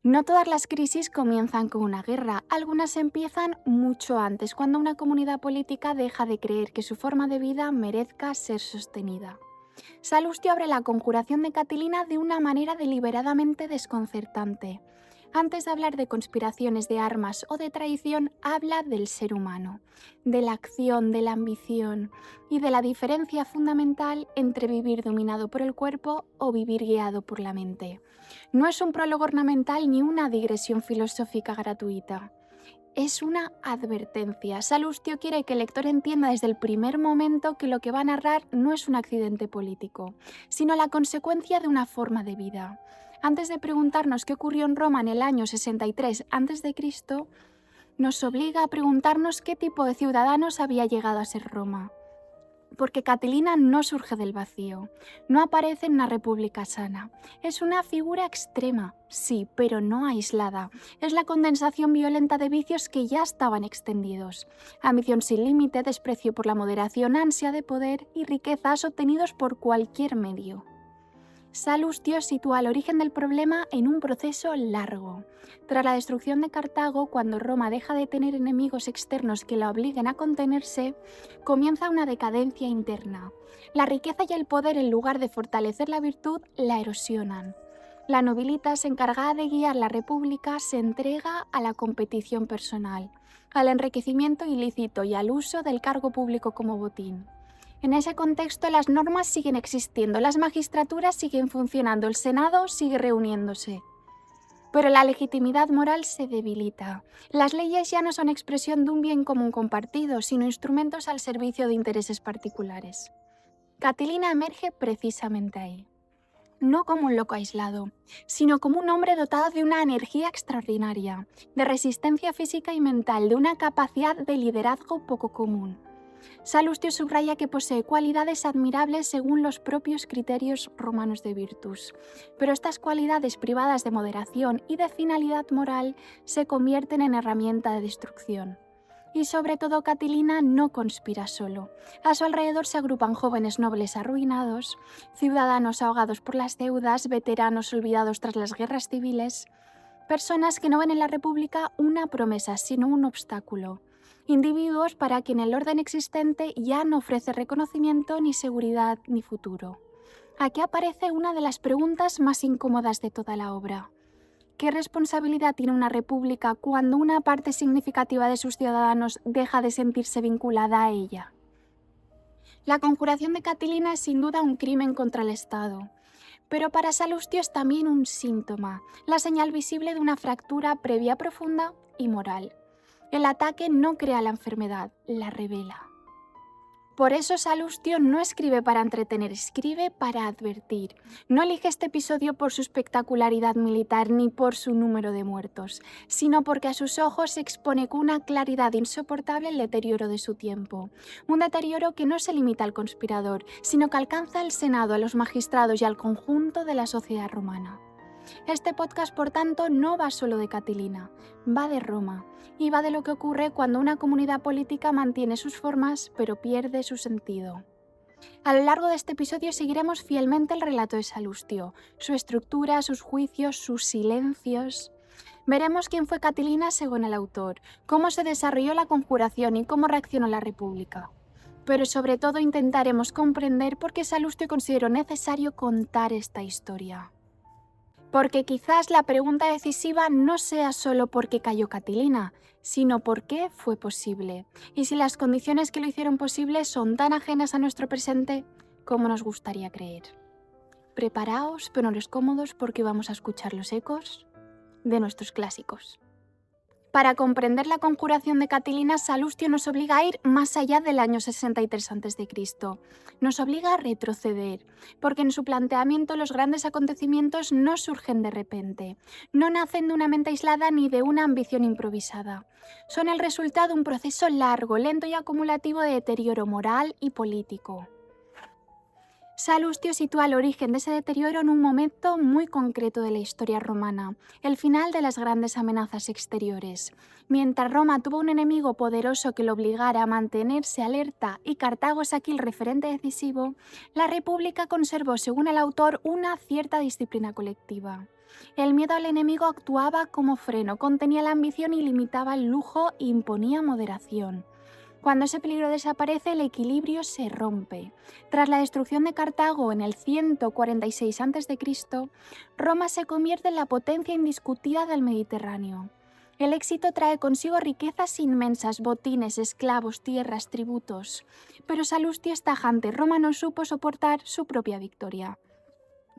No todas las crisis comienzan con una guerra, algunas empiezan mucho antes, cuando una comunidad política deja de creer que su forma de vida merezca ser sostenida. Salustio abre la conjuración de Catilina de una manera deliberadamente desconcertante. Antes de hablar de conspiraciones de armas o de traición, habla del ser humano, de la acción, de la ambición y de la diferencia fundamental entre vivir dominado por el cuerpo o vivir guiado por la mente. No es un prólogo ornamental ni una digresión filosófica gratuita. Es una advertencia. Salustio quiere que el lector entienda desde el primer momento que lo que va a narrar no es un accidente político, sino la consecuencia de una forma de vida. Antes de preguntarnos qué ocurrió en Roma en el año 63 a.C., nos obliga a preguntarnos qué tipo de ciudadanos había llegado a ser Roma. Porque Catilina no surge del vacío, no aparece en una república sana. Es una figura extrema, sí, pero no aislada. Es la condensación violenta de vicios que ya estaban extendidos. Ambición sin límite, desprecio por la moderación, ansia de poder y riquezas obtenidos por cualquier medio. Salustio sitúa el origen del problema en un proceso largo. Tras la destrucción de Cartago, cuando Roma deja de tener enemigos externos que la obliguen a contenerse, comienza una decadencia interna. La riqueza y el poder, en lugar de fortalecer la virtud, la erosionan. La nobilitas, encargada de guiar la república, se entrega a la competición personal, al enriquecimiento ilícito y al uso del cargo público como botín. En ese contexto, las normas siguen existiendo, las magistraturas siguen funcionando, el Senado sigue reuniéndose. Pero la legitimidad moral se debilita. Las leyes ya no son expresión de un bien común compartido, sino instrumentos al servicio de intereses particulares. Catilina emerge precisamente ahí. No como un loco aislado, sino como un hombre dotado de una energía extraordinaria, de resistencia física y mental, de una capacidad de liderazgo poco común. Salustio subraya que posee cualidades admirables según los propios criterios romanos de virtus, pero estas cualidades privadas de moderación y de finalidad moral se convierten en herramienta de destrucción. Y sobre todo Catilina no conspira solo. A su alrededor se agrupan jóvenes nobles arruinados, ciudadanos ahogados por las deudas, veteranos olvidados tras las guerras civiles, personas que no ven en la República una promesa, sino un obstáculo. Individuos para quien el orden existente ya no ofrece reconocimiento, ni seguridad, ni futuro. Aquí aparece una de las preguntas más incómodas de toda la obra. ¿Qué responsabilidad tiene una república cuando una parte significativa de sus ciudadanos deja de sentirse vinculada a ella? La conjuración de Catilina es sin duda un crimen contra el Estado, pero para Salustio es también un síntoma, la señal visible de una fractura previa profunda y moral. El ataque no crea la enfermedad, la revela. Por eso Salustio no escribe para entretener, escribe para advertir. No elige este episodio por su espectacularidad militar ni por su número de muertos, sino porque a sus ojos se expone con una claridad insoportable el deterioro de su tiempo. Un deterioro que no se limita al conspirador, sino que alcanza al Senado, a los magistrados y al conjunto de la sociedad romana. Este podcast, por tanto, no va solo de Catilina, va de Roma y va de lo que ocurre cuando una comunidad política mantiene sus formas pero pierde su sentido. A lo largo de este episodio seguiremos fielmente el relato de Salustio, su estructura, sus juicios, sus silencios. Veremos quién fue Catilina según el autor, cómo se desarrolló la conjuración y cómo reaccionó la República. Pero sobre todo intentaremos comprender por qué Salustio consideró necesario contar esta historia. Porque quizás la pregunta decisiva no sea solo por qué cayó Catilina, sino por qué fue posible, y si las condiciones que lo hicieron posible son tan ajenas a nuestro presente como nos gustaría creer. Preparaos, poneros cómodos porque vamos a escuchar los ecos de nuestros clásicos. Para comprender la conjuración de Catilina, Salustio nos obliga a ir más allá del año 63 a.C. Nos obliga a retroceder, porque en su planteamiento los grandes acontecimientos no surgen de repente, no nacen de una mente aislada ni de una ambición improvisada. Son el resultado de un proceso largo, lento y acumulativo de deterioro moral y político. Salustio sitúa el origen de ese deterioro en un momento muy concreto de la historia romana, el final de las grandes amenazas exteriores. Mientras Roma tuvo un enemigo poderoso que lo obligara a mantenerse alerta y Cartago es aquí el referente decisivo, la República conservó, según el autor, una cierta disciplina colectiva. El miedo al enemigo actuaba como freno, contenía la ambición y limitaba el lujo e imponía moderación. Cuando ese peligro desaparece, el equilibrio se rompe. Tras la destrucción de Cartago en el 146 a.C., Roma se convierte en la potencia indiscutida del Mediterráneo. El éxito trae consigo riquezas inmensas, botines, esclavos, tierras, tributos. Pero Salustio es tajante, Roma no supo soportar su propia victoria.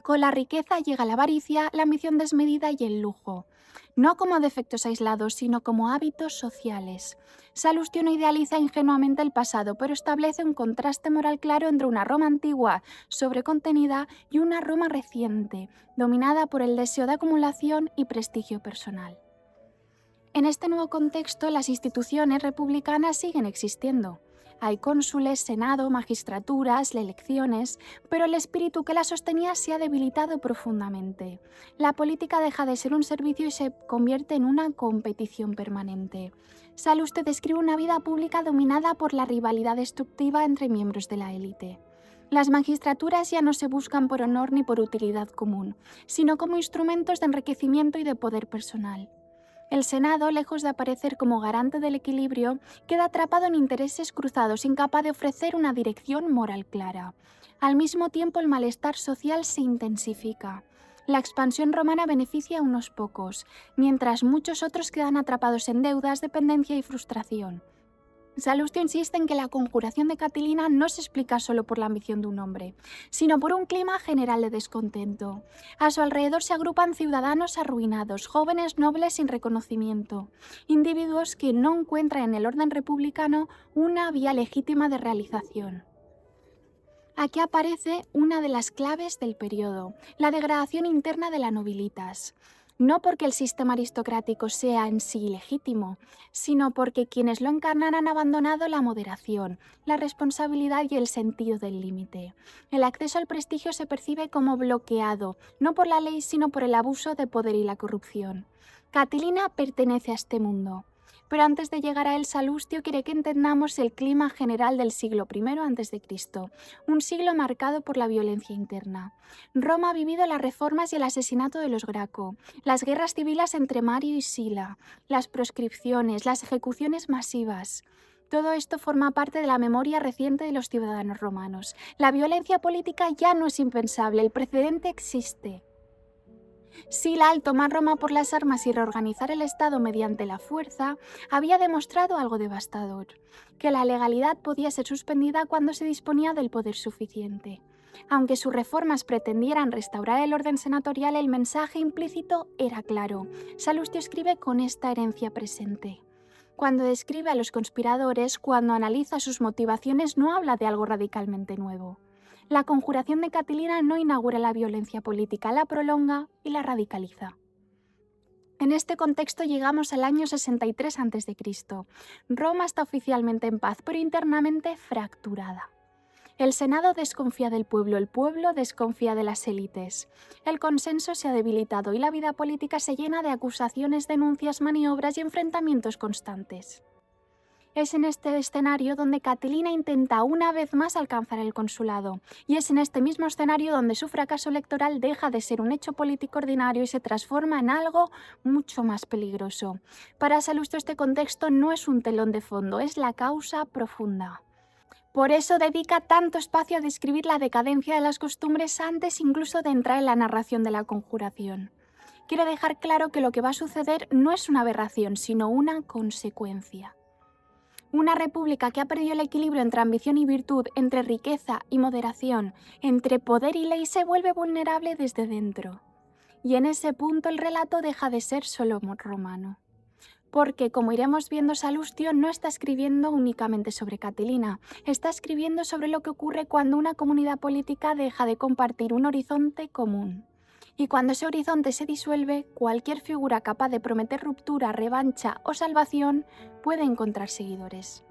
Con la riqueza llega la avaricia, la ambición desmedida y el lujo. No como defectos aislados, sino como hábitos sociales. Salustio no idealiza ingenuamente el pasado, pero establece un contraste moral claro entre una Roma antigua, sobrecontenida, y una Roma reciente, dominada por el deseo de acumulación y prestigio personal. En este nuevo contexto, las instituciones republicanas siguen existiendo. Hay cónsules, senado, magistraturas, elecciones, pero el espíritu que la sostenía se ha debilitado profundamente. La política deja de ser un servicio y se convierte en una competición permanente. Salustio describe una vida pública dominada por la rivalidad destructiva entre miembros de la élite. Las magistraturas ya no se buscan por honor ni por utilidad común, sino como instrumentos de enriquecimiento y de poder personal. El Senado, lejos de aparecer como garante del equilibrio, queda atrapado en intereses cruzados, incapaz de ofrecer una dirección moral clara. Al mismo tiempo, el malestar social se intensifica. La expansión romana beneficia a unos pocos, mientras muchos otros quedan atrapados en deudas, dependencia y frustración. Salustio insiste en que la conjuración de Catilina no se explica solo por la ambición de un hombre, sino por un clima general de descontento. A su alrededor se agrupan ciudadanos arruinados, jóvenes nobles sin reconocimiento, individuos que no encuentran en el orden republicano una vía legítima de realización. Aquí aparece una de las claves del periodo, la degradación interna de la nobilitas. No porque el sistema aristocrático sea en sí ilegítimo, sino porque quienes lo encarnan han abandonado la moderación, la responsabilidad y el sentido del límite. El acceso al prestigio se percibe como bloqueado, no por la ley, sino por el abuso de poder y la corrupción. Catilina pertenece a este mundo. Pero antes de llegar a él, Salustio quiere que entendamos el clima general del siglo I a.C., un siglo marcado por la violencia interna. Roma ha vivido las reformas y el asesinato de los Graco, las guerras civiles entre Mario y Sila, las proscripciones, las ejecuciones masivas. Todo esto forma parte de la memoria reciente de los ciudadanos romanos. La violencia política ya no es impensable, el precedente existe. Sila, al tomar Roma por las armas y reorganizar el Estado mediante la fuerza, había demostrado algo devastador, que la legalidad podía ser suspendida cuando se disponía del poder suficiente. Aunque sus reformas pretendieran restaurar el orden senatorial, el mensaje implícito era claro. Salustio escribe con esta herencia presente. Cuando describe a los conspiradores, cuando analiza sus motivaciones, no habla de algo radicalmente nuevo. La conjuración de Catilina no inaugura la violencia política, la prolonga y la radicaliza. En este contexto llegamos al año 63 a.C. Roma está oficialmente en paz, pero internamente fracturada. El Senado desconfía del pueblo, el pueblo desconfía de las élites. El consenso se ha debilitado y la vida política se llena de acusaciones, denuncias, maniobras y enfrentamientos constantes. Es en este escenario donde Catilina intenta una vez más alcanzar el consulado, y es en este mismo escenario donde su fracaso electoral deja de ser un hecho político ordinario y se transforma en algo mucho más peligroso. Para Salustio este contexto no es un telón de fondo, es la causa profunda. Por eso dedica tanto espacio a describir la decadencia de las costumbres antes incluso de entrar en la narración de la conjuración. Quiere dejar claro que lo que va a suceder no es una aberración, sino una consecuencia. Una república que ha perdido el equilibrio entre ambición y virtud, entre riqueza y moderación, entre poder y ley, se vuelve vulnerable desde dentro. Y en ese punto el relato deja de ser solo romano. Porque, como iremos viendo, Salustio no está escribiendo únicamente sobre Catilina, está escribiendo sobre lo que ocurre cuando una comunidad política deja de compartir un horizonte común. Y cuando ese horizonte se disuelve, cualquier figura capaz de prometer ruptura, revancha o salvación puede encontrar seguidores.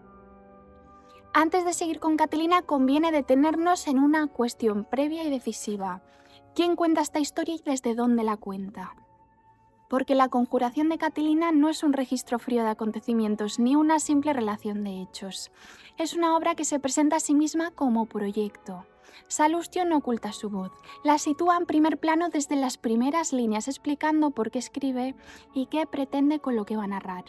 Antes de seguir con Catilina, conviene detenernos en una cuestión previa y decisiva. ¿Quién cuenta esta historia y desde dónde la cuenta? Porque la conjuración de Catilina no es un registro frío de acontecimientos ni una simple relación de hechos. Es una obra que se presenta a sí misma como proyecto. Salustio no oculta su voz, la sitúa en primer plano desde las primeras líneas explicando por qué escribe y qué pretende con lo que va a narrar.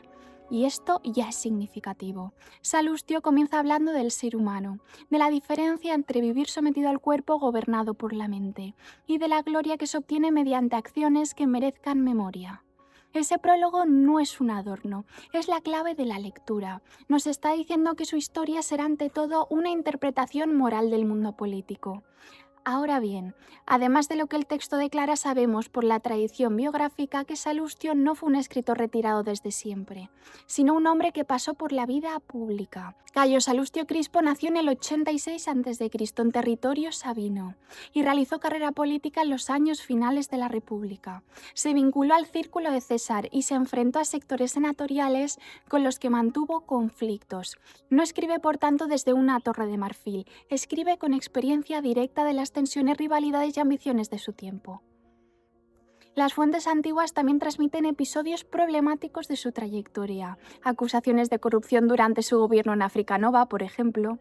Y esto ya es significativo. Salustio comienza hablando del ser humano, de la diferencia entre vivir sometido al cuerpo gobernado por la mente, y de la gloria que se obtiene mediante acciones que merezcan memoria. Ese prólogo no es un adorno, es la clave de la lectura. Nos está diciendo que su historia será ante todo una interpretación moral del mundo político. Ahora bien, además de lo que el texto declara, sabemos por la tradición biográfica que Salustio no fue un escritor retirado desde siempre, sino un hombre que pasó por la vida pública. Cayo Salustio Crispo nació en el 86 a.C. en territorio sabino y realizó carrera política en los años finales de la República. Se vinculó al círculo de César y se enfrentó a sectores senatoriales con los que mantuvo conflictos. No escribe, por tanto, desde una torre de marfil, escribe con experiencia directa de las tensiones, rivalidades y ambiciones de su tiempo. Las fuentes antiguas también transmiten episodios problemáticos de su trayectoria, acusaciones de corrupción durante su gobierno en África Nova, por ejemplo,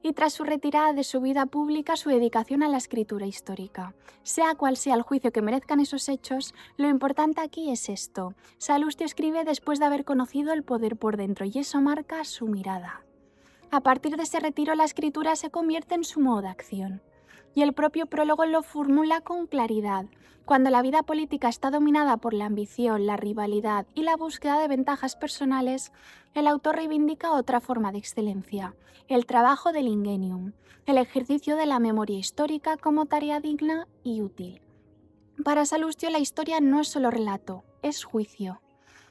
y tras su retirada de su vida pública, su dedicación a la escritura histórica. Sea cual sea el juicio que merezcan esos hechos, lo importante aquí es esto. Salustio escribe después de haber conocido el poder por dentro y eso marca su mirada. A partir de ese retiro, la escritura se convierte en su modo de acción. Y el propio prólogo lo formula con claridad. Cuando la vida política está dominada por la ambición, la rivalidad y la búsqueda de ventajas personales, el autor reivindica otra forma de excelencia, el trabajo del ingenium, el ejercicio de la memoria histórica como tarea digna y útil. Para Salustio, la historia no es solo relato, es juicio.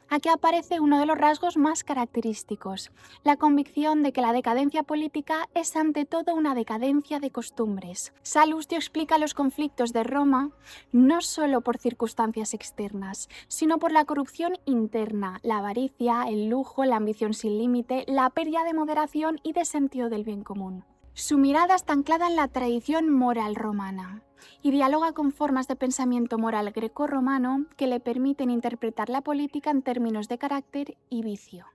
Aquí aparece uno de los rasgos más característicos, la convicción de que la decadencia política es ante todo una decadencia de costumbres. Salustio explica los conflictos de Roma no solo por circunstancias externas, sino por la corrupción interna, la avaricia, el lujo, la ambición sin límite, la pérdida de moderación y de sentido del bien común. Su mirada está anclada en la tradición moral romana y dialoga con formas de pensamiento moral grecorromano que le permiten interpretar la política en términos de carácter y vicio.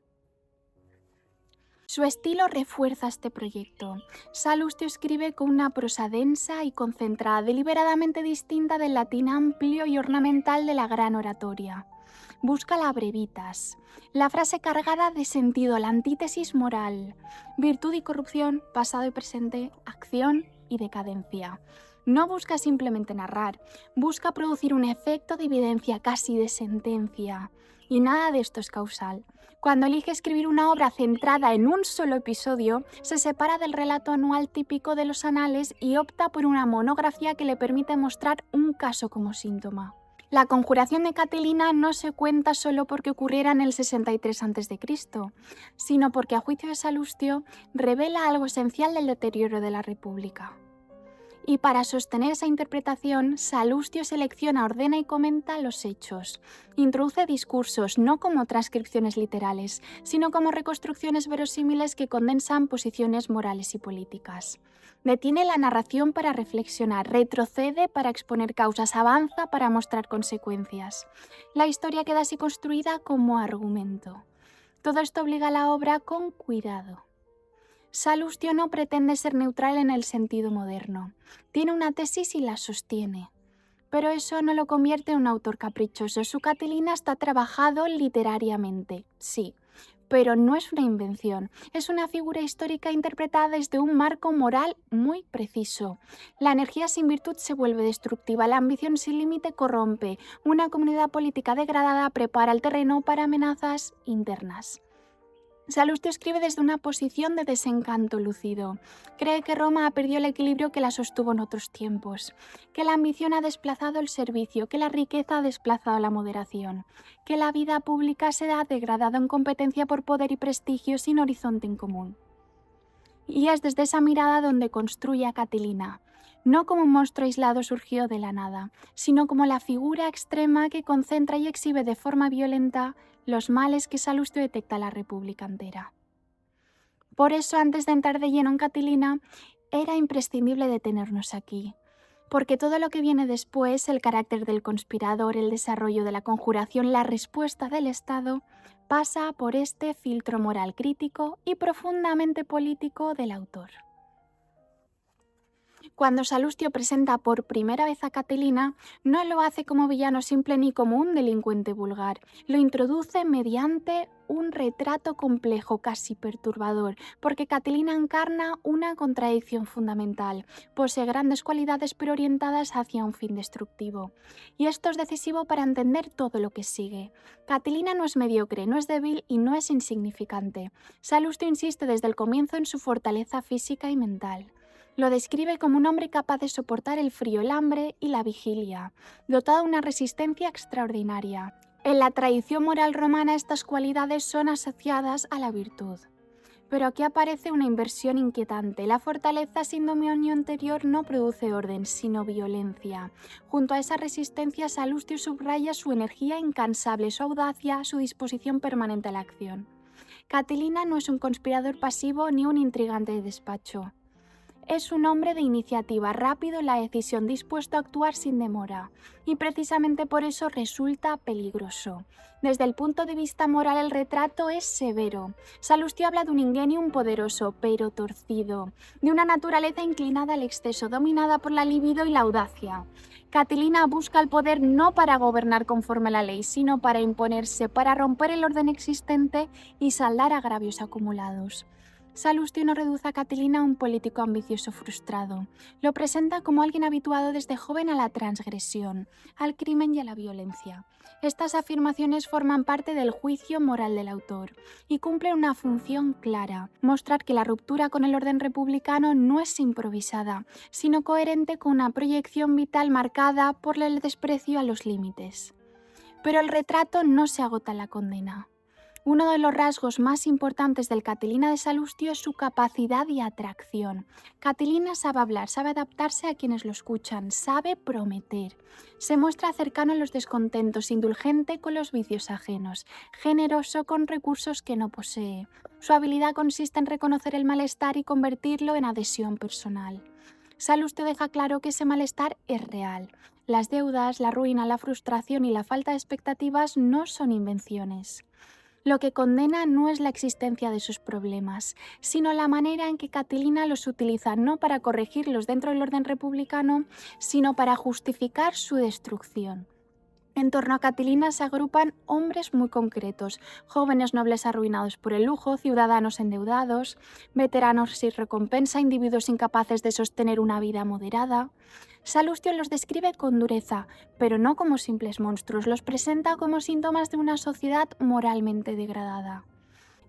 Su estilo refuerza este proyecto. Salustio escribe con una prosa densa y concentrada, deliberadamente distinta del latín amplio y ornamental de la gran oratoria. Busca la brevitas, la frase cargada de sentido, la antítesis moral, virtud y corrupción, pasado y presente, acción y decadencia. No busca simplemente narrar, busca producir un efecto de evidencia, casi de sentencia. Y nada de esto es causal. Cuando elige escribir una obra centrada en un solo episodio, se separa del relato anual típico de los anales y opta por una monografía que le permite mostrar un caso como síntoma. La conjuración de Catilina no se cuenta solo porque ocurriera en el 63 a.C., sino porque a juicio de Salustio revela algo esencial del deterioro de la República. Y para sostener esa interpretación, Salustio selecciona, ordena y comenta los hechos. Introduce discursos no como transcripciones literales, sino como reconstrucciones verosímiles que condensan posiciones morales y políticas. Detiene la narración para reflexionar, retrocede para exponer causas, avanza para mostrar consecuencias. La historia queda así construida como argumento. Todo esto obliga a la obra con cuidado. Salustio no pretende ser neutral en el sentido moderno. Tiene una tesis y la sostiene. Pero eso no lo convierte en un autor caprichoso. Su Catilina está trabajado literariamente, sí, pero no es una invención. Es una figura histórica interpretada desde un marco moral muy preciso. La energía sin virtud se vuelve destructiva, la ambición sin límite corrompe. Una comunidad política degradada prepara el terreno para amenazas internas. Salustio escribe desde una posición de desencanto lúcido. Cree que Roma ha perdido el equilibrio que la sostuvo en otros tiempos, que la ambición ha desplazado el servicio, que la riqueza ha desplazado la moderación, que la vida pública se ha degradado en competencia por poder y prestigio sin horizonte en común. Y es desde esa mirada donde construye a Catilina, no como un monstruo aislado surgido de la nada, sino como la figura extrema que concentra y exhibe de forma violenta los males que Salustio detecta en la República entera. Por eso, antes de entrar de lleno en Catilina, era imprescindible detenernos aquí, porque todo lo que viene después, el carácter del conspirador, el desarrollo de la conjuración, la respuesta del Estado, pasa por este filtro moral crítico y profundamente político del autor. Cuando Salustio presenta por primera vez a Catelina, no lo hace como villano simple ni como un delincuente vulgar. Lo introduce mediante un retrato complejo, casi perturbador, porque Catelina encarna una contradicción fundamental. Posee grandes cualidades pero orientadas hacia un fin destructivo. Y esto es decisivo para entender todo lo que sigue. Catelina no es mediocre, no es débil y no es insignificante. Salustio insiste desde el comienzo en su fortaleza física y mental. Lo describe como un hombre capaz de soportar el frío, el hambre y la vigilia, dotado de una resistencia extraordinaria. En la tradición moral romana estas cualidades son asociadas a la virtud. Pero aquí aparece una inversión inquietante. La fortaleza sin dominio interior no produce orden, sino violencia. Junto a esa resistencia, Salustio subraya su energía incansable, su audacia, su disposición permanente a la acción. Catelina no es un conspirador pasivo ni un intrigante de despacho. Es un hombre de iniciativa, rápido en la decisión, dispuesto a actuar sin demora. Y precisamente por eso resulta peligroso. Desde el punto de vista moral el retrato es severo. Salustio habla de un ingenium poderoso, pero torcido. De una naturaleza inclinada al exceso, dominada por la libido y la audacia. Catelina busca el poder no para gobernar conforme a la ley, sino para imponerse, para romper el orden existente y saldar agravios acumulados. Salustio no reduce a Catelina a un político ambicioso frustrado. Lo presenta como alguien habituado desde joven a la transgresión, al crimen y a la violencia. Estas afirmaciones forman parte del juicio moral del autor y cumplen una función clara: mostrar que la ruptura con el orden republicano no es improvisada, sino coherente con una proyección vital marcada por el desprecio a los límites. Pero el retrato no se agota en la condena. Uno de los rasgos más importantes del Catelina de Salustio es su capacidad de atracción. Catelina sabe hablar, sabe adaptarse a quienes lo escuchan, sabe prometer. Se muestra cercano a los descontentos, indulgente con los vicios ajenos, generoso con recursos que no posee. Su habilidad consiste en reconocer el malestar y convertirlo en adhesión personal. Salustio deja claro que ese malestar es real. Las deudas, la ruina, la frustración y la falta de expectativas no son invenciones. Lo que condena no es la existencia de sus problemas, sino la manera en que Catelina los utiliza no para corregirlos dentro del orden republicano, sino para justificar su destrucción. En torno a Catelina se agrupan hombres muy concretos: jóvenes nobles arruinados por el lujo, ciudadanos endeudados, veteranos sin recompensa, individuos incapaces de sostener una vida moderada. Salustio los describe con dureza, pero no como simples monstruos, los presenta como síntomas de una sociedad moralmente degradada.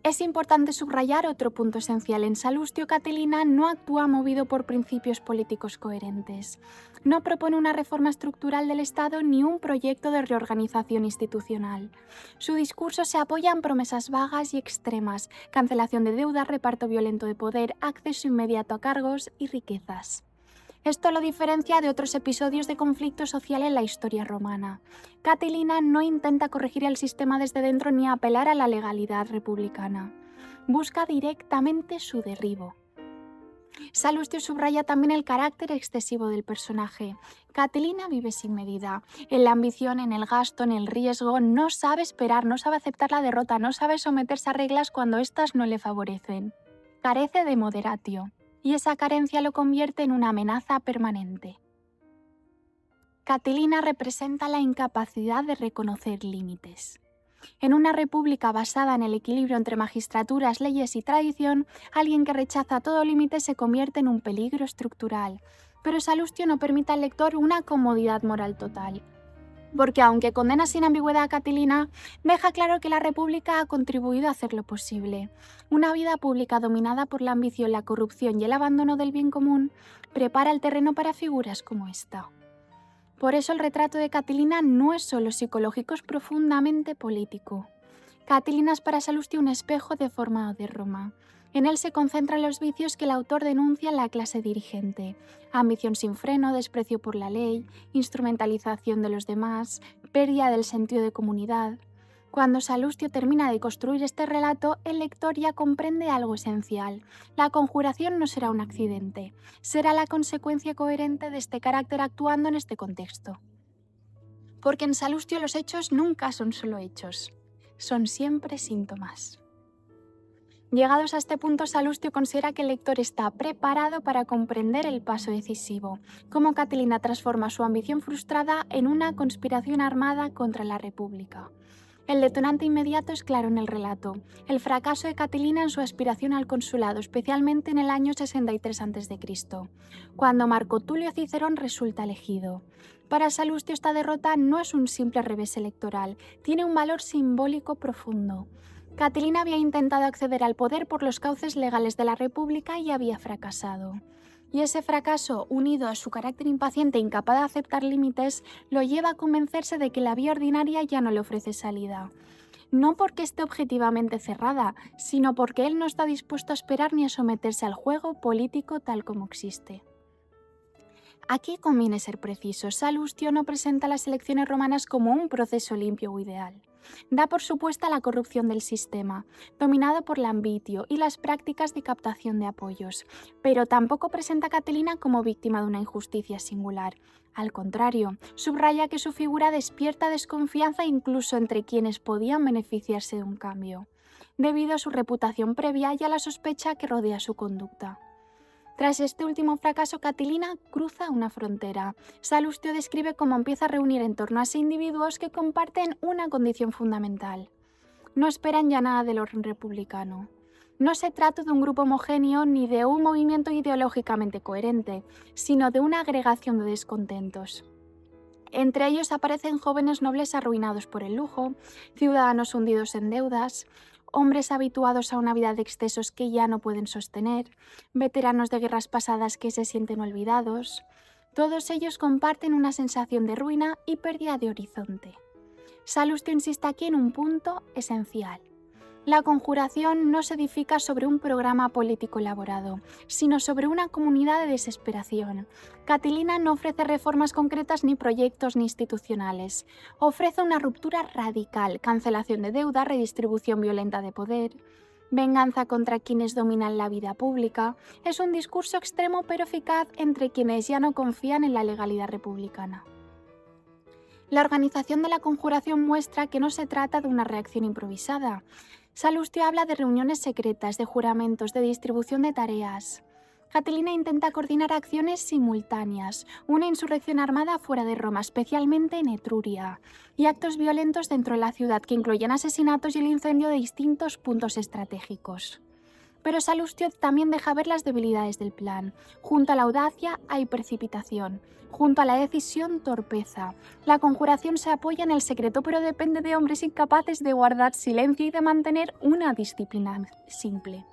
Es importante subrayar otro punto esencial. En Salustio, Catelina no actúa movido por principios políticos coherentes. No propone una reforma estructural del Estado ni un proyecto de reorganización institucional. Su discurso se apoya en promesas vagas y extremas: cancelación de deudas, reparto violento de poder, acceso inmediato a cargos y riquezas. Esto lo diferencia de otros episodios de conflicto social en la historia romana. Catelina no intenta corregir el sistema desde dentro ni apelar a la legalidad republicana. Busca directamente su derribo. Salustio subraya también el carácter excesivo del personaje. Catelina vive sin medida, en la ambición, en el gasto, en el riesgo, no sabe esperar, no sabe aceptar la derrota, no sabe someterse a reglas cuando éstas no le favorecen. Carece de moderatio. Y esa carencia lo convierte en una amenaza permanente. Catelina representa la incapacidad de reconocer límites. En una república basada en el equilibrio entre magistraturas, leyes y tradición, alguien que rechaza todo límite se convierte en un peligro estructural. Pero Salustio no permite al lector una comodidad moral total. Porque aunque condena sin ambigüedad a Catelina, deja claro que la República ha contribuido a hacerlo posible. Una vida pública dominada por la ambición, la corrupción y el abandono del bien común prepara el terreno para figuras como esta. Por eso el retrato de Catelina no es solo psicológico, es profundamente político. Catelina es para Salustio un espejo deformado de Roma. En él se concentran los vicios que el autor denuncia en la clase dirigente: ambición sin freno, desprecio por la ley, instrumentalización de los demás, pérdida del sentido de comunidad. Cuando Salustio termina de construir este relato, el lector ya comprende algo esencial: la conjuración no será un accidente, será la consecuencia coherente de este carácter actuando en este contexto. Porque en Salustio los hechos nunca son solo hechos, son siempre síntomas. Llegados a este punto, Salustio considera que el lector está preparado para comprender el paso decisivo, cómo Catilina transforma su ambición frustrada en una conspiración armada contra la República. El detonante inmediato es claro en el relato, el fracaso de Catilina en su aspiración al consulado, especialmente en el año 63 a.C., cuando Marco Tulio Cicerón resulta elegido. Para Salustio esta derrota no es un simple revés electoral, tiene un valor simbólico profundo. Catilina había intentado acceder al poder por los cauces legales de la República y había fracasado. Y ese fracaso, unido a su carácter impaciente e incapaz de aceptar límites, lo lleva a convencerse de que la vía ordinaria ya no le ofrece salida. No porque esté objetivamente cerrada, sino porque él no está dispuesto a esperar ni a someterse al juego político tal como existe. Aquí conviene ser preciso. Salustio no presenta las elecciones romanas como un proceso limpio o ideal. Da por supuesta la corrupción del sistema, dominado por la ambitio y las prácticas de captación de apoyos, pero tampoco presenta a Catilina como víctima de una injusticia singular. Al contrario, subraya que su figura despierta desconfianza incluso entre quienes podían beneficiarse de un cambio, debido a su reputación previa y a la sospecha que rodea su conducta. Tras este último fracaso, Catilina cruza una frontera. Salustio describe cómo empieza a reunir en torno a sí individuos que comparten una condición fundamental. No esperan ya nada del orden republicano. No se trata de un grupo homogéneo ni de un movimiento ideológicamente coherente, sino de una agregación de descontentos. Entre ellos aparecen jóvenes nobles arruinados por el lujo, ciudadanos hundidos en deudas, hombres habituados a una vida de excesos que ya no pueden sostener, veteranos de guerras pasadas que se sienten olvidados. Todos ellos comparten una sensación de ruina y pérdida de horizonte. Salustio insiste aquí en un punto esencial. La conjuración no se edifica sobre un programa político elaborado, sino sobre una comunidad de desesperación. Catilina no ofrece reformas concretas ni proyectos ni institucionales. Ofrece una ruptura radical, cancelación de deuda, redistribución violenta de poder, venganza contra quienes dominan la vida pública. Es un discurso extremo pero eficaz entre quienes ya no confían en la legalidad republicana. La organización de la conjuración muestra que no se trata de una reacción improvisada. Salustio habla de reuniones secretas, de juramentos, de distribución de tareas. Catilina intenta coordinar acciones simultáneas, una insurrección armada fuera de Roma, especialmente en Etruria, y actos violentos dentro de la ciudad que incluyen asesinatos y el incendio de distintos puntos estratégicos. Pero Salustio también deja ver las debilidades del plan. Junto a la audacia hay precipitación. Junto a la decisión, torpeza. La conjuración se apoya en el secreto, pero depende de hombres incapaces de guardar silencio y de mantener una disciplina simple.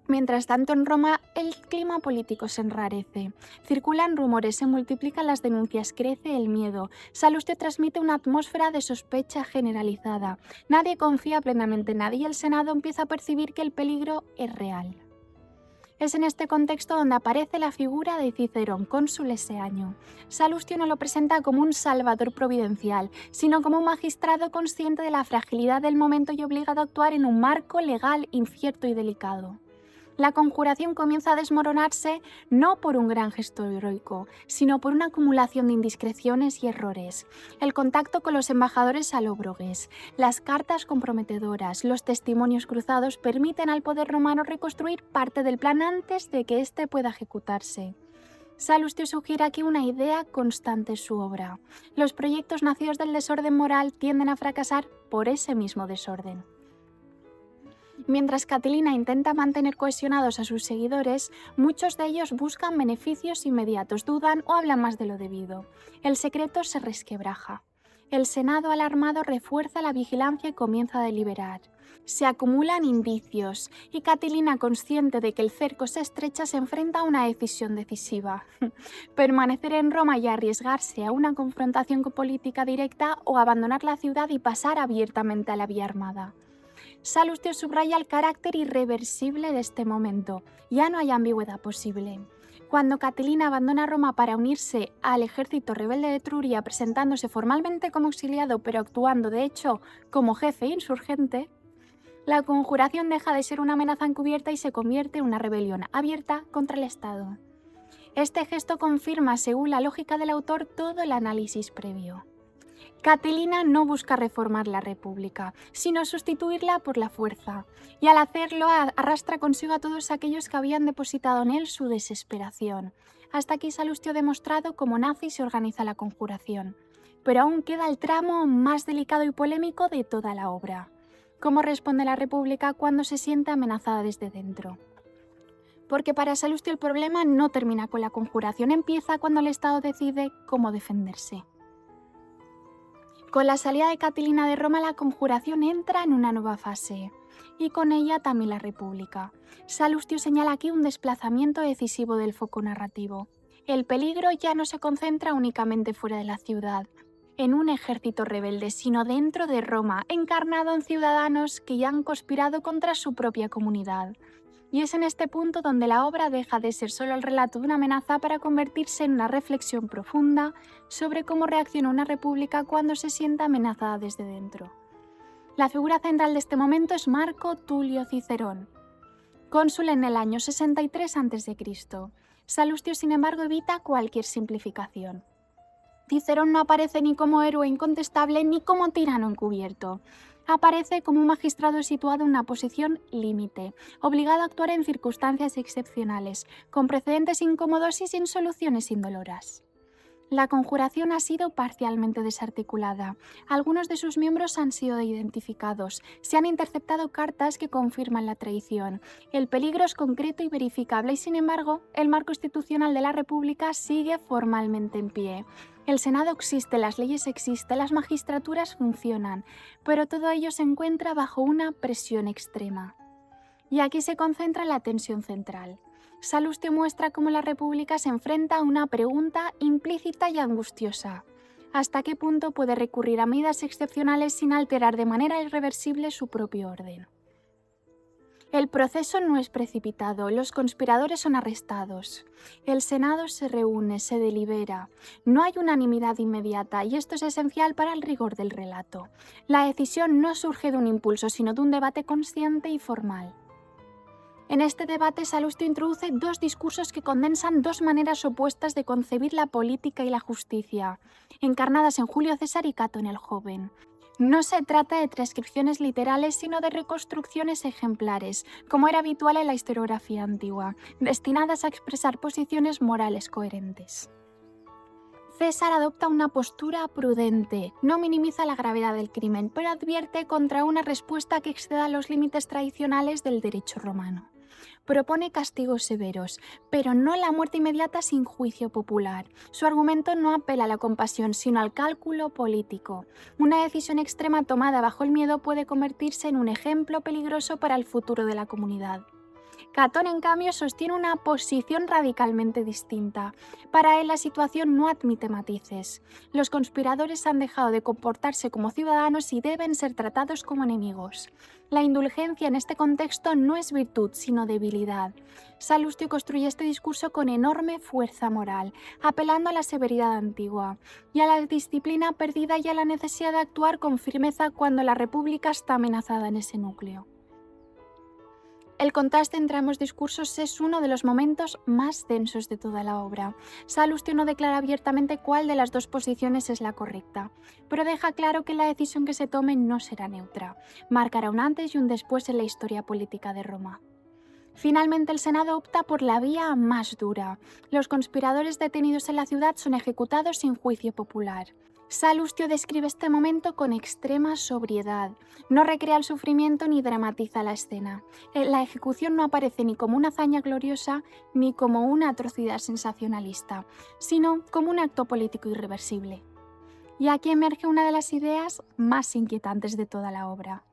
Mientras tanto, en Roma, el clima político se enrarece. Circulan rumores, se multiplican las denuncias, crece el miedo. Salustio transmite una atmósfera de sospecha generalizada. Nadie confía plenamente en nadie y el Senado empieza a percibir que el peligro es real. Es en este contexto donde aparece la figura de Cicerón, cónsul ese año. Salustio no lo presenta como un salvador providencial, sino como un magistrado consciente de la fragilidad del momento y obligado a actuar en un marco legal incierto y delicado. La conjuración comienza a desmoronarse no por un gran gesto heroico, sino por una acumulación de indiscreciones y errores. El contacto con los embajadores alóbrogues, las cartas comprometedoras, los testimonios cruzados permiten al poder romano reconstruir parte del plan antes de que éste pueda ejecutarse. Salustio sugiere aquí una idea constante en su obra. Los proyectos nacidos del desorden moral tienden a fracasar por ese mismo desorden. Mientras Catilina intenta mantener cohesionados a sus seguidores, muchos de ellos buscan beneficios inmediatos, dudan o hablan más de lo debido. El secreto se resquebraja. El Senado alarmado refuerza la vigilancia y comienza a deliberar. Se acumulan indicios y Catilina, consciente de que el cerco se estrecha, se enfrenta a una decisión decisiva. Permanecer en Roma y arriesgarse a una confrontación política directa o abandonar la ciudad y pasar abiertamente a la vía armada. Salustio subraya el carácter irreversible de este momento. Ya no hay ambigüedad posible. Cuando Catilina abandona Roma para unirse al ejército rebelde de Etruria, presentándose formalmente como exiliado pero actuando de hecho como jefe insurgente, la conjuración deja de ser una amenaza encubierta y se convierte en una rebelión abierta contra el Estado. Este gesto confirma, según la lógica del autor, todo el análisis previo. Catilina no busca reformar la República, sino sustituirla por la fuerza, y al hacerlo arrastra consigo a todos aquellos que habían depositado en él su desesperación. Hasta aquí Salustio ha demostrado cómo nace y se organiza la conjuración. Pero aún queda el tramo más delicado y polémico de toda la obra. ¿Cómo responde la República cuando se siente amenazada desde dentro? Porque para Salustio el problema no termina con la conjuración, empieza cuando el Estado decide cómo defenderse. Con la salida de Catilina de Roma, la conjuración entra en una nueva fase, y con ella también la República. Salustio señala aquí un desplazamiento decisivo del foco narrativo. El peligro ya no se concentra únicamente fuera de la ciudad, en un ejército rebelde, sino dentro de Roma, encarnado en ciudadanos que ya han conspirado contra su propia comunidad. Y es en este punto donde la obra deja de ser solo el relato de una amenaza para convertirse en una reflexión profunda sobre cómo reacciona una república cuando se sienta amenazada desde dentro. La figura central de este momento es Marco Tulio Cicerón, cónsul en el año 63 a.C. Salustio, sin embargo, evita cualquier simplificación. Cicerón no aparece ni como héroe incontestable ni como tirano encubierto. Aparece como un magistrado situado en una posición límite, obligado a actuar en circunstancias excepcionales, con precedentes incómodos y sin soluciones indoloras. La conjuración ha sido parcialmente desarticulada. Algunos de sus miembros han sido identificados. Se han interceptado cartas que confirman la traición. El peligro es concreto y verificable y, sin embargo, el marco institucional de la República sigue formalmente en pie. El Senado existe, las leyes existen, las magistraturas funcionan, pero todo ello se encuentra bajo una presión extrema. Y aquí se concentra la tensión central. Salustio muestra cómo la República se enfrenta a una pregunta implícita y angustiosa. ¿Hasta qué punto puede recurrir a medidas excepcionales sin alterar de manera irreversible su propio orden? El proceso no es precipitado, los conspiradores son arrestados. El Senado se reúne, se delibera. No hay unanimidad inmediata y esto es esencial para el rigor del relato. La decisión no surge de un impulso, sino de un debate consciente y formal. En este debate, Salustio introduce dos discursos que condensan dos maneras opuestas de concebir la política y la justicia, encarnadas en Julio César y Catón el Joven. No se trata de transcripciones literales, sino de reconstrucciones ejemplares, como era habitual en la historiografía antigua, destinadas a expresar posiciones morales coherentes. César adopta una postura prudente, no minimiza la gravedad del crimen, pero advierte contra una respuesta que exceda los límites tradicionales del derecho romano. Propone castigos severos, pero no la muerte inmediata sin juicio popular. Su argumento no apela a la compasión, sino al cálculo político. Una decisión extrema tomada bajo el miedo puede convertirse en un ejemplo peligroso para el futuro de la comunidad. Catón, en cambio, sostiene una posición radicalmente distinta. Para él, la situación no admite matices. Los conspiradores han dejado de comportarse como ciudadanos y deben ser tratados como enemigos. La indulgencia en este contexto no es virtud, sino debilidad. Salustio construye este discurso con enorme fuerza moral, apelando a la severidad antigua y a la disciplina perdida y a la necesidad de actuar con firmeza cuando la República está amenazada en ese núcleo. El contraste entre ambos discursos es uno de los momentos más densos de toda la obra. Salustio no declara abiertamente cuál de las dos posiciones es la correcta, pero deja claro que la decisión que se tome no será neutra. Marcará un antes y un después en la historia política de Roma. Finalmente, el Senado opta por la vía más dura. Los conspiradores detenidos en la ciudad son ejecutados sin juicio popular. Salustio describe este momento con extrema sobriedad. No recrea el sufrimiento ni dramatiza la escena. La ejecución no aparece ni como una hazaña gloriosa ni como una atrocidad sensacionalista, sino como un acto político irreversible. Y aquí emerge una de las ideas más inquietantes de toda la obra.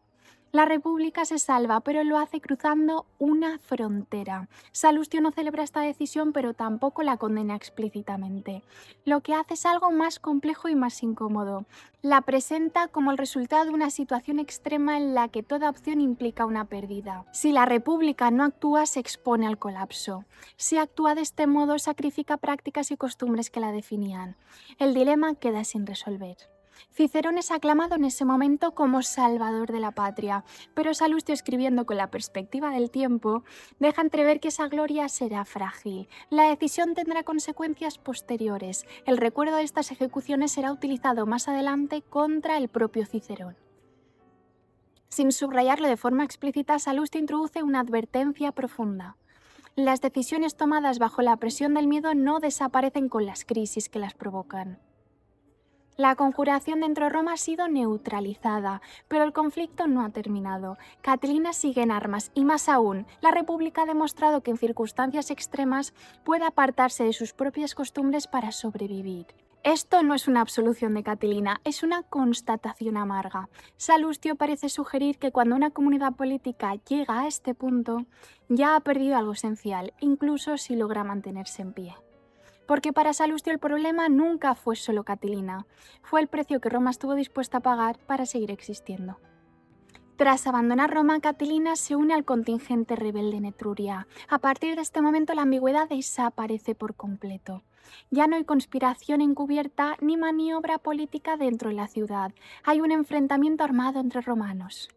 La República se salva, pero lo hace cruzando una frontera. Salustio no celebra esta decisión, pero tampoco la condena explícitamente. Lo que hace es algo más complejo y más incómodo. La presenta como el resultado de una situación extrema en la que toda opción implica una pérdida. Si la República no actúa, se expone al colapso. Si actúa de este modo, sacrifica prácticas y costumbres que la definían. El dilema queda sin resolver. Cicerón es aclamado en ese momento como salvador de la patria, pero Salustio, escribiendo con la perspectiva del tiempo, deja entrever que esa gloria será frágil. La decisión tendrá consecuencias posteriores. El recuerdo de estas ejecuciones será utilizado más adelante contra el propio Cicerón. Sin subrayarlo de forma explícita, Salustio introduce una advertencia profunda. Las decisiones tomadas bajo la presión del miedo no desaparecen con las crisis que las provocan. La conjuración dentro de Roma ha sido neutralizada, pero el conflicto no ha terminado. Catilina sigue en armas y, más aún, la República ha demostrado que en circunstancias extremas puede apartarse de sus propias costumbres para sobrevivir. Esto no es una absolución de Catilina, es una constatación amarga. Salustio parece sugerir que cuando una comunidad política llega a este punto, ya ha perdido algo esencial, incluso si logra mantenerse en pie. Porque para Salustio el problema nunca fue solo Catilina, fue el precio que Roma estuvo dispuesta a pagar para seguir existiendo. Tras abandonar Roma, Catilina se une al contingente rebelde en Etruria. A partir de este momento la ambigüedad desaparece por completo. Ya no hay conspiración encubierta ni maniobra política dentro de la ciudad. Hay un enfrentamiento armado entre romanos.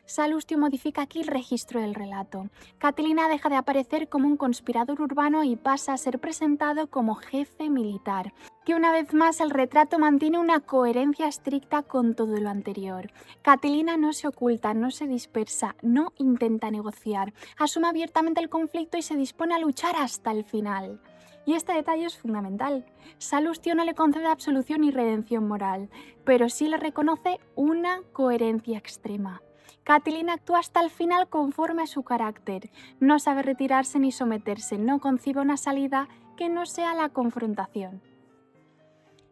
Salustio modifica aquí el registro del relato. Catilina deja de aparecer como un conspirador urbano y pasa a ser presentado como jefe militar, que una vez más el retrato mantiene una coherencia estricta con todo lo anterior. Catilina no se oculta, no se dispersa, no intenta negociar, asume abiertamente el conflicto y se dispone a luchar hasta el final. Y este detalle es fundamental. Salustio no le concede absolución ni redención moral, pero sí le reconoce una coherencia extrema. Catilina actúa hasta el final conforme a su carácter, no sabe retirarse ni someterse, no concibe una salida que no sea la confrontación.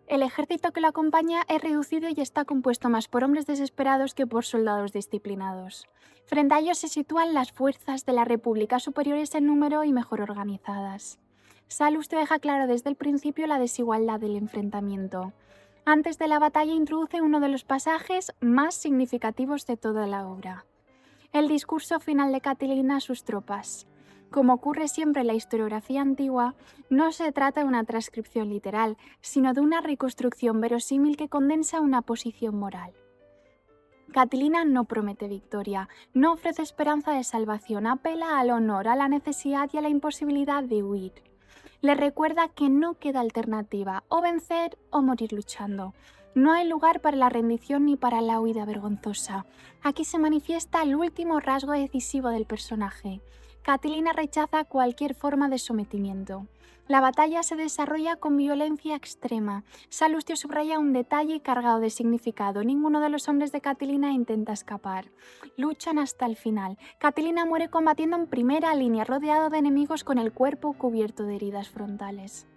El ejército que lo acompaña es reducido y está compuesto más por hombres desesperados que por soldados disciplinados. Frente a ellos se sitúan las fuerzas de la República superiores en número y mejor organizadas. Salustio deja claro desde el principio la desigualdad del enfrentamiento. Antes de la batalla introduce uno de los pasajes más significativos de toda la obra: el discurso final de Catilina a sus tropas. Como ocurre siempre en la historiografía antigua, no se trata de una transcripción literal, sino de una reconstrucción verosímil que condensa una posición moral. Catilina no promete victoria, no ofrece esperanza de salvación, apela al honor, a la necesidad y a la imposibilidad de huir. Le recuerda que no queda alternativa, o vencer o morir luchando. No hay lugar para la rendición ni para la huida vergonzosa. Aquí se manifiesta el último rasgo decisivo del personaje. Catilina rechaza cualquier forma de sometimiento. La batalla se desarrolla con violencia extrema. Salustio subraya un detalle cargado de significado. Ninguno de los hombres de Catilina intenta escapar. Luchan hasta el final. Catilina muere combatiendo en primera línea, rodeado de enemigos con el cuerpo cubierto de heridas frontales.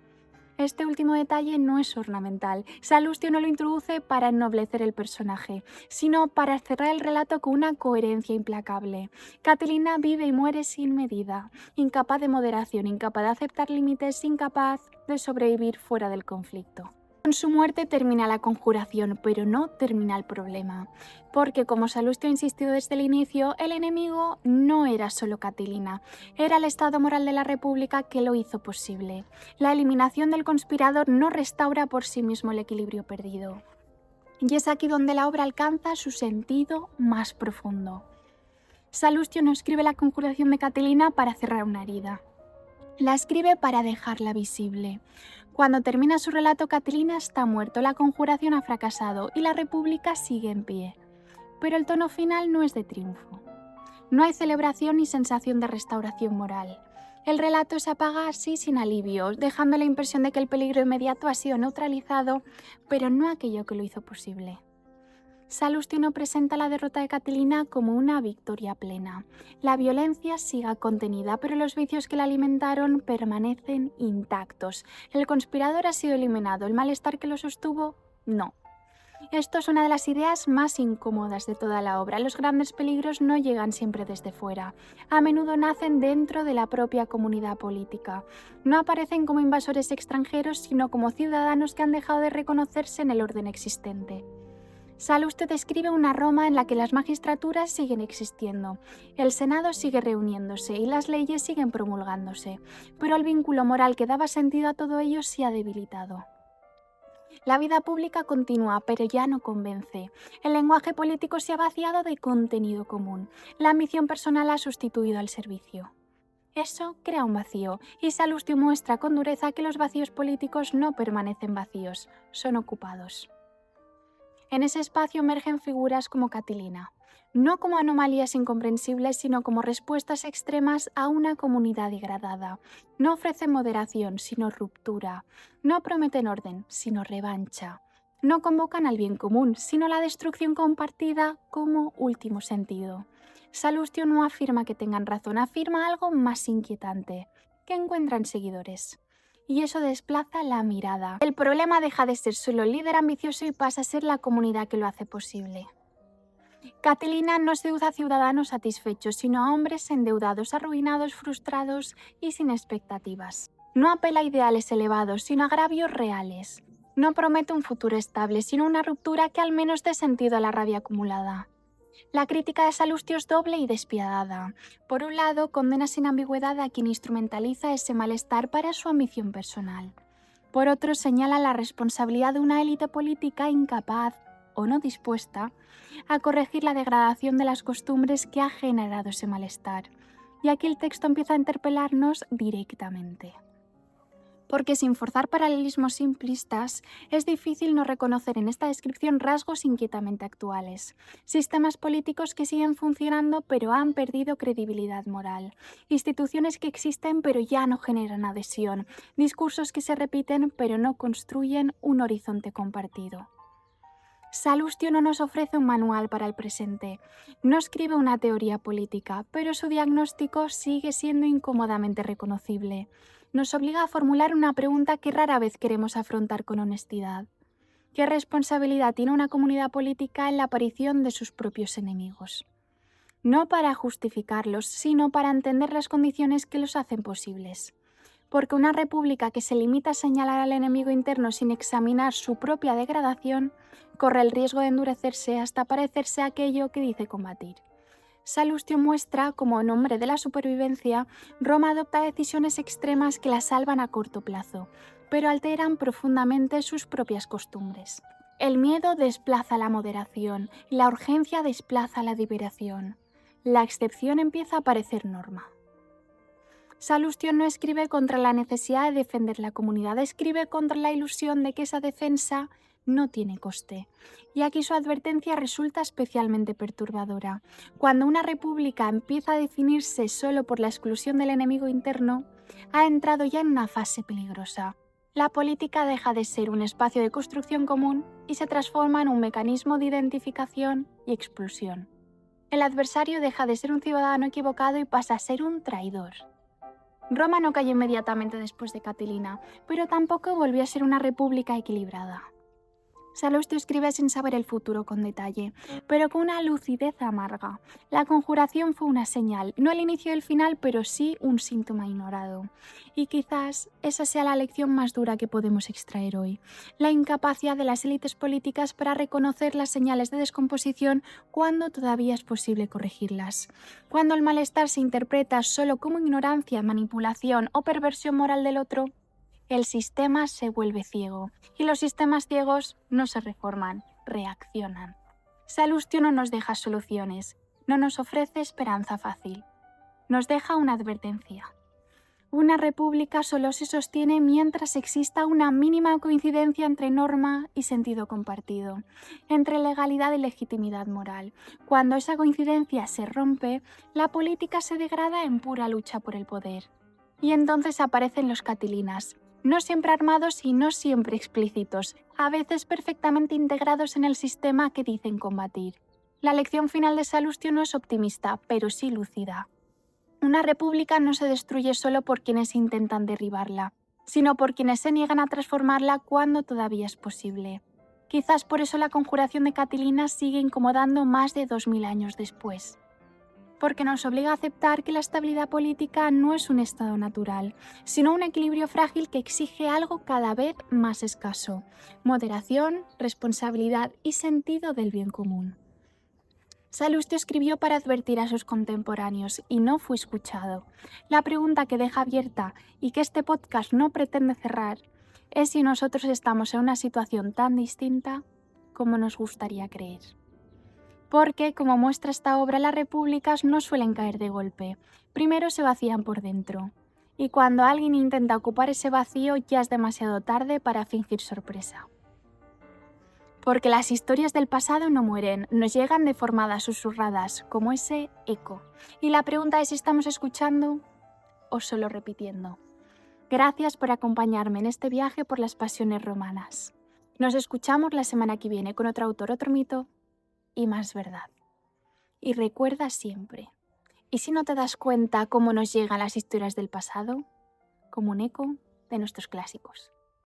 Este último detalle no es ornamental. Salustio no lo introduce para ennoblecer el personaje, sino para cerrar el relato con una coherencia implacable. Catilina vive y muere sin medida, incapaz de moderación, incapaz de aceptar límites, incapaz de sobrevivir fuera del conflicto. Con su muerte termina la conjuración, pero no termina el problema, porque como Salustio ha insistido desde el inicio, el enemigo no era solo Catilina, era el estado moral de la República que lo hizo posible. La eliminación del conspirador no restaura por sí mismo el equilibrio perdido. Y es aquí donde la obra alcanza su sentido más profundo. Salustio no escribe la conjuración de Catilina para cerrar una herida. La escribe para dejarla visible. Cuando termina su relato, Catilina está muerto, la conjuración ha fracasado y la República sigue en pie. Pero el tono final no es de triunfo. No hay celebración ni sensación de restauración moral. El relato se apaga así sin alivio, dejando la impresión de que el peligro inmediato ha sido neutralizado, pero no aquello que lo hizo posible. Salustio no presenta la derrota de Catilina como una victoria plena. La violencia sigue contenida, pero los vicios que la alimentaron permanecen intactos. El conspirador ha sido eliminado, el malestar que lo sostuvo, no. Esto es una de las ideas más incómodas de toda la obra. Los grandes peligros no llegan siempre desde fuera. A menudo nacen dentro de la propia comunidad política. No aparecen como invasores extranjeros, sino como ciudadanos que han dejado de reconocerse en el orden existente. Salustio describe una Roma en la que las magistraturas siguen existiendo, el Senado sigue reuniéndose y las leyes siguen promulgándose, pero el vínculo moral que daba sentido a todo ello se ha debilitado. La vida pública continúa, pero ya no convence. El lenguaje político se ha vaciado de contenido común. La ambición personal ha sustituido al servicio. Eso crea un vacío, y Salustio muestra con dureza que los vacíos políticos no permanecen vacíos, son ocupados. En ese espacio emergen figuras como Catilina, no como anomalías incomprensibles, sino como respuestas extremas a una comunidad degradada. No ofrecen moderación, sino ruptura. No prometen orden, sino revancha. No convocan al bien común, sino la destrucción compartida como último sentido. Salustio no afirma que tengan razón, afirma algo más inquietante, que encuentran seguidores. Y eso desplaza la mirada. El problema deja de ser solo el líder ambicioso y pasa a ser la comunidad que lo hace posible. Catilina no seduce a ciudadanos satisfechos, sino a hombres endeudados, arruinados, frustrados y sin expectativas. No apela a ideales elevados, sino a agravios reales. No promete un futuro estable, sino una ruptura que al menos dé sentido a la rabia acumulada. La crítica de Salustio es doble y despiadada. Por un lado, condena sin ambigüedad a quien instrumentaliza ese malestar para su ambición personal. Por otro, señala la responsabilidad de una élite política incapaz o no dispuesta a corregir la degradación de las costumbres que ha generado ese malestar. Y aquí el texto empieza a interpelarnos directamente. Porque sin forzar paralelismos simplistas, es difícil no reconocer en esta descripción rasgos inquietamente actuales. Sistemas políticos que siguen funcionando pero han perdido credibilidad moral. Instituciones que existen pero ya no generan adhesión. Discursos que se repiten pero no construyen un horizonte compartido. Salustio no nos ofrece un manual para el presente, no escribe una teoría política, pero su diagnóstico sigue siendo incómodamente reconocible. Nos obliga a formular una pregunta que rara vez queremos afrontar con honestidad. ¿Qué responsabilidad tiene una comunidad política en la aparición de sus propios enemigos? No para justificarlos, sino para entender las condiciones que los hacen posibles. Porque una república que se limita a señalar al enemigo interno sin examinar su propia degradación, corre el riesgo de endurecerse hasta parecerse a aquello que dice combatir. Salustio muestra cómo, en nombre de la supervivencia, Roma adopta decisiones extremas que la salvan a corto plazo, pero alteran profundamente sus propias costumbres. El miedo desplaza la moderación, la urgencia desplaza la liberación. La excepción empieza a parecer norma. Salustio no escribe contra la necesidad de defender la comunidad, escribe contra la ilusión de que esa defensa no tiene coste. Y aquí su advertencia resulta especialmente perturbadora. Cuando una república empieza a definirse solo por la exclusión del enemigo interno, ha entrado ya en una fase peligrosa. La política deja de ser un espacio de construcción común y se transforma en un mecanismo de identificación y expulsión. El adversario deja de ser un ciudadano equivocado y pasa a ser un traidor. Roma no cayó inmediatamente después de Catilina, pero tampoco volvió a ser una república equilibrada. Salustio escribe sin saber el futuro con detalle, pero con una lucidez amarga. La conjuración fue una señal, no el inicio y el final, pero sí un síntoma ignorado. Y quizás esa sea la lección más dura que podemos extraer hoy. La incapacidad de las élites políticas para reconocer las señales de descomposición cuando todavía es posible corregirlas. Cuando el malestar se interpreta solo como ignorancia, manipulación o perversión moral del otro, el sistema se vuelve ciego, y los sistemas ciegos no se reforman, reaccionan. Salustio no nos deja soluciones, no nos ofrece esperanza fácil. Nos deja una advertencia. Una república solo se sostiene mientras exista una mínima coincidencia entre norma y sentido compartido, entre legalidad y legitimidad moral. Cuando esa coincidencia se rompe, la política se degrada en pura lucha por el poder. Y entonces aparecen los catilinas, no siempre armados y no siempre explícitos, a veces perfectamente integrados en el sistema que dicen combatir. La lección final de Salustio no es optimista, pero sí lúcida. Una república no se destruye solo por quienes intentan derribarla, sino por quienes se niegan a transformarla cuando todavía es posible. Quizás por eso la conjuración de Catilina sigue incomodando más de 2000 años después. Porque nos obliga a aceptar que la estabilidad política no es un estado natural, sino un equilibrio frágil que exige algo cada vez más escaso: moderación, responsabilidad y sentido del bien común. Salustio escribió para advertir a sus contemporáneos y no fue escuchado. La pregunta que deja abierta y que este podcast no pretende cerrar es si nosotros estamos en una situación tan distinta como nos gustaría creer. Porque, como muestra esta obra, las repúblicas no suelen caer de golpe. Primero se vacían por dentro. Y cuando alguien intenta ocupar ese vacío ya es demasiado tarde para fingir sorpresa. Porque las historias del pasado no mueren, nos llegan de formadas susurradas, como ese eco. Y la pregunta es si estamos escuchando o solo repitiendo. Gracias por acompañarme en este viaje por las pasiones romanas. Nos escuchamos la semana que viene con otro autor, otro mito y más verdad. Y recuerda siempre, ¿y si no te das cuenta cómo nos llegan las historias del pasado? Como un eco de nuestros clásicos.